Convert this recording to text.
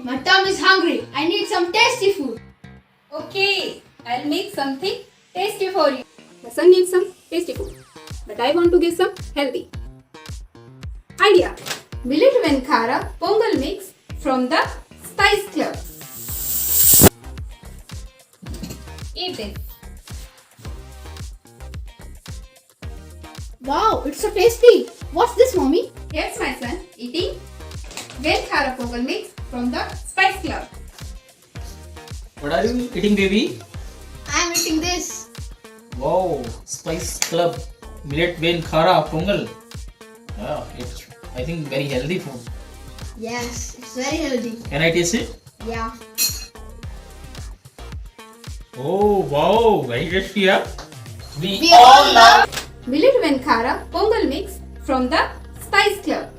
my tongue is hungry. I need some tasty food. Okay, I'll make something tasty for you. The son needs some tasty food, but I want to give some healthy. Idea: Millet and Khara Pongal mix from the Spice Club. Eat this. Wow, it's so tasty. What's this, mommy? Here's my son eating Well Khara Pongal mix from the Spice Club. What are you eating, baby? I'm eating this. Wow, Spice Club Millet Vein Khara Pongal. Yeah, it's I think very healthy food. Yes, it's very healthy. Can I taste it? Yeah. Oh wow, very tasty, yeah. We all love Millet and Khara Pongal mix from the Spice Club.